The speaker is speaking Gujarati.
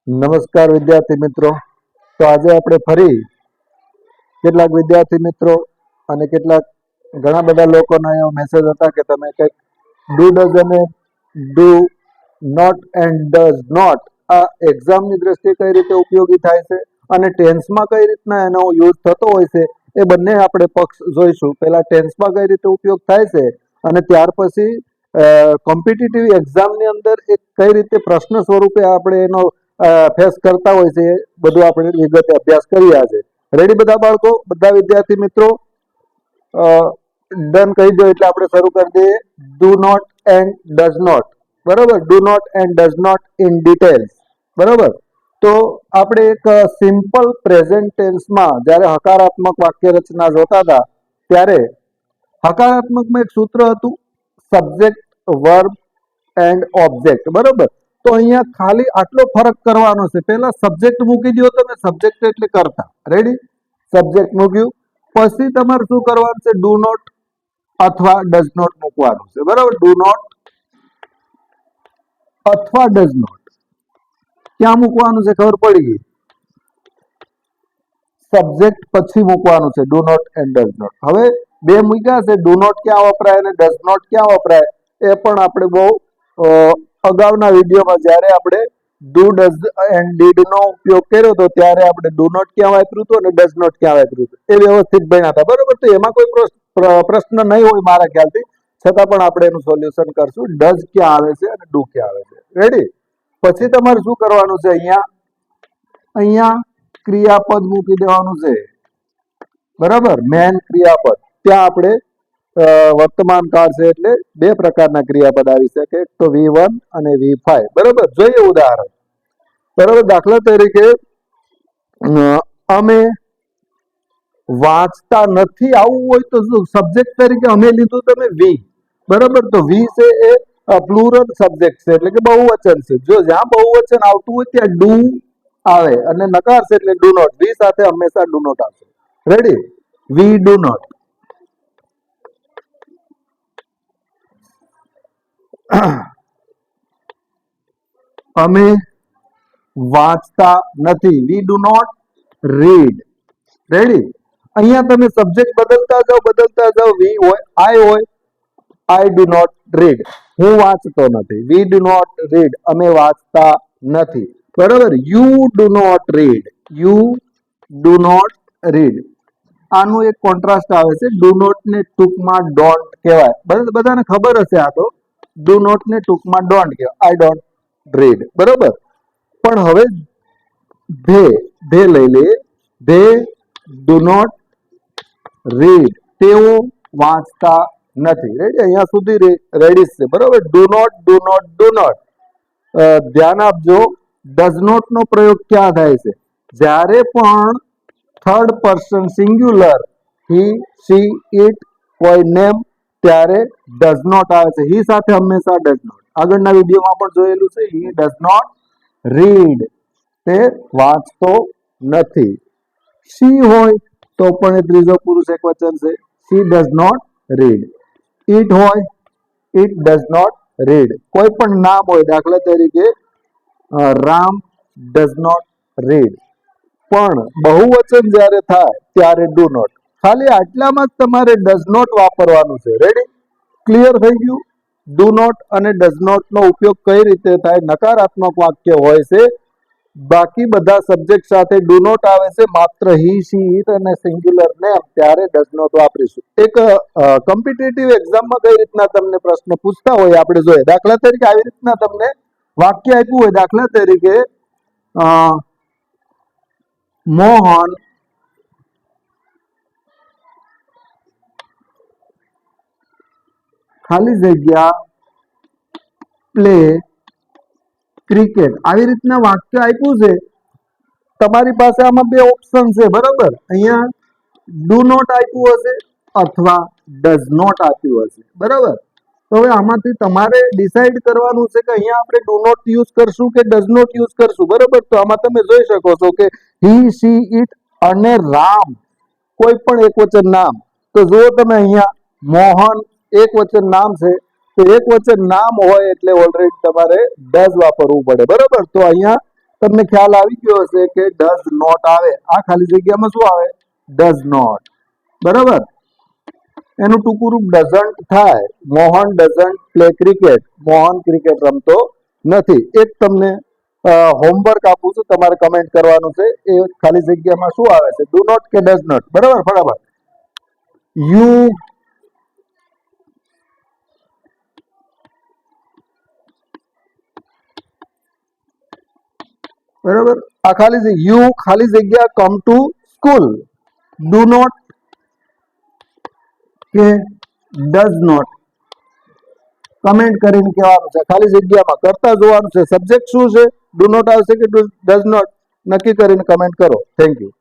નમસ્કાર વિદ્યાર્થી મિત્રો. તો આજે આપણે ફરી કેટલાક વિદ્યાર્થી મિત્રો અને કેટલાક ઘણા બધા લોકોના એવો મેસેજ હતા કે તમે કંઈક ડુ ડઝ અને do not and does not આ એક્ઝામની દ્રષ્ટિએ કઈ રીતે ઉપયોગી થાય છે અને ટેન્સમાં કઈ રીતના એનો યુઝ થતો હોય છે એ બંને આપણે પક્ષ જોઈશું. પહેલા ટેન્સમાં કઈ રીતે ઉપયોગ થાય છે અને ત્યાર પછી કોમ્પિટિટિવ એક્ઝામની અંદર એ કઈ રીતે પ્રશ્ન સ્વરૂપે આપણે એનો ફેસ કરતા હોય છે બધું આપણે વિગતે અભ્યાસ કરી આજે. રેડી બધા બાળકો, બધા વિદ્યાર્થી મિત્રો? ડન કહી દો એટલે આપણે શરૂ કરી દઈએ. Do not and does not. બરોબર, do not and does not in details. બરોબર, તો આપણે એક સિમ્પલ પ્રેઝન્ટ ટેન્સમાં જ્યારે હકારાત્મક વાક્ય રચના જોતા હતા ત્યારે હકારાત્મકમાં એક સૂત્ર હતું સબ્જેક્ટ, વર્બ એન્ડ ઓબ્જેક્ટ. બરોબર, તો અહીંયા ખાલી આટલો ફરક કરવાનો છે. પહેલા સબ્જેક્ટ મૂકી દો તમે, સબ્જેક્ટ એટલે કરતા. રેડી, સબ્જેક્ટ મૂક્યું પછી તમારે શું કરવાનું છે? ડુ નોટ અથવા ડઝ નોટ મૂકવાનું છે. બરાબર, ડુ નોટ અથવા ડઝ નોટ ક્યાં મૂકવાનું છે ખબર પડી ગઈ. સબ્જેક્ટ પછી મૂકવાનું છે do not and does not. હવે બે મૂક્યા છે, ડુ નોટ ક્યાં વપરાય અને ડઝ નોટ ક્યાં વપરાય એ પણ આપણે બહુ અગાઉના વિડીયોમાં જ્યારે આપણે ડુ ડઝ એન્ડ ડીડ નો ઉપયોગ કર્યો હતો ત્યારે આપણે ડુ નોટ ક્યાં વાપર્યું હતું અને ડઝ નોટ ક્યાં વાપર્યું હતું એ વ્યવસ્થિત ભણ્યા હતા. બરોબર, તો એમાં કોઈ પ્રશ્ન નહીં હોય મારા ખ્યાલથી, છતાં પણ આપણે એનું સોલ્યુશન કરશું. ડઝ ક્યાં આવે છે અને ડુ ક્યાં આવે છે. રેડી, પછી તમારે શું કરવાનું છે? અહીંયા ક્રિયાપદ મૂકી દેવાનું છે. બરાબર, મેન ક્રિયાપદ. ત્યાં આપણે વર્તમાન કાળ છે એટલે બે પ્રકારના ક્રિયાપદ આવી શકે, એક તો V1 અને V5. બરાબર, જોઈએ ઉદાહરણ. બરાબર, દાખલા તરીકે અમે વાંચતા નથી આવું હોય તો સબ્જેક્ટ તરીકે અમે લીધું તમે વી. બરાબર, તો વી છે એ પ્લુરલ સબ્જેક્ટ છે એટલે કે બહુવચન છે. જો જ્યાં બહુવચન આવતું હોય ત્યાં ડુ આવે અને નકાર છે એટલે ડુ નોટ. વી સાથે હંમેશા ડુ નોટ આવશે. Ready, we do not. અમે વાંચતા નથી, we do not read. Ready, અહીંયા તમે સબ્જેક્ટ બદલતા જાઓ. વી હોય, આઈ ડુ નોટ રીડ. હું વાંચતો નથી, વી ડુ નોટ રીડ. અમે વાંચતા નથી. બરાબર, you do not read. You do not read. આનું એક કોન્ટ્રાસ્ટ આવે છે. ડુ નોટ ને ટૂંકમાં ડોન્ટ કહેવાય. બધાને ખબર હશે આ તો. ડુ નોટ ને ટૂંકમાં ડોન્ટ કહેવાય. I don't read. બરોબર, પણ હવે ભે લઈ લઈએ. They do not read. તેઓ વાંચતા નથી. રેડી, અહીંયા સુધી રેડી છે. બરોબર, do not do not do not. ધ્યાન આપજો, ડઝ નોટ નો પ્રયોગ ક્યાં થાય છે? જ્યારે પણ third person singular, he, C, it, કોઈ નેમ, ત્યારે ડઝ નોટ આવે છે. હી સાથે હંમેશા ડઝ નોટ. આગળના વિડીયોમાં પણ જોયેલું છે. He does not read. તે વાંચતો નથી. સી હોય તો પણ એ ત્રીજો પુરુષ એકવચન છે. She does not read. It હોય, ઇટ ડઝ નોટ રીડ. કોઈ પણ નામ હોય, દાખલા તરીકે રામ ડઝ નોટ રીડ. પણ બહુવચન જ્યારે થાય ત્યારે ડુ નોટ. ખાલી આટલામાં જ તમારે ડઝ નોટ વાપરવાનું છે. રેડી, ક્લિયર થઈ ગયું? ડુ નોટ અને ડઝ નોટ નો ઉપયોગ કઈ રીતે થાય? નકારાત્મક વાક્ય હોય છે, બાકી બધા સબ્જેક્ટ સાથે ડુ નોટ આવે છે. માત્ર હી, સી, ઇટ અને સિંગ્યુલર નેમ ત્યારે ડઝ નોટ વાપરીશું. એક કોમ્પિટિટિવ એક્ઝામમાં કઈ રીતના તમને પ્રશ્ન પૂછતા હોય આપણે જોઈએ. દાખલા તરીકે આવી રીતના તમને વાક્ય આપ્યું હોય. દાખલા તરીકે મોહન ખાલી જગ્યા પ્લે ક્રિકેટ. આવી રીતના વાક્ય આપ્યું છે. તમારી પાસે આમાં બે ઓપ્શન છે. બરાબર, અહીંયા ડુ નોટ આપ્યું હશે અથવા ડઝ નોટ આપ્યું હશે. બરાબર, તો હવે આમાંથી તમારે ડિસાઈડ કરવાનું છે કે અહીંયા આપણે ડુ નોટ યુઝ કરશું કે ડઝ નોટ યુઝ કરશું. બરાબર, તો આમાં તમે જોઈ શકો છો કે હી, સી, ઇટ અને રામ કોઈ પણ એક વચન નામ. તો જુઓ તમે અહીંયા મોહન એક વચન નામ છે, તો એક વચન નામ હોય એટલે ઓલરેડી તમારે ડઝ વાપરવું પડે. બરાબર, તો અહીંયા તમને ખ્યાલ આવી ગયો હશે કે ડઝ નોટ આવે, આ ખાલી જગ્યામાં શું આવે? Does not. બરાબર. એનું ટૂંકું રૂપ ડઝન્ટ થાય. Mohan doesn't play cricket. Mohan cricket રમતો નથી. એક તમને હોમવર્ક આપું છું, તમારે કમેન્ટ કરવાનું છે. એ ખાલી જગ્યામાં શું આવે છે? ડુ નોટ કે ડઝ નોટ? બરાબર, ફટાફટ. યુ બરાબર. આ ખાલી યુ ખાલી જગ્યા come to school. Do not કે ડઝ નોટ? કમેન્ટ કરીને કહેવાનું છે. ખાલી જગ્યામાં કરતા જોવાનું છે. સબ્જેક્ટ શું છે? ડુ નોટ આવશે કે ડઝ નોટ? નક્કી કરીને કમેન્ટ કરો. Thank you.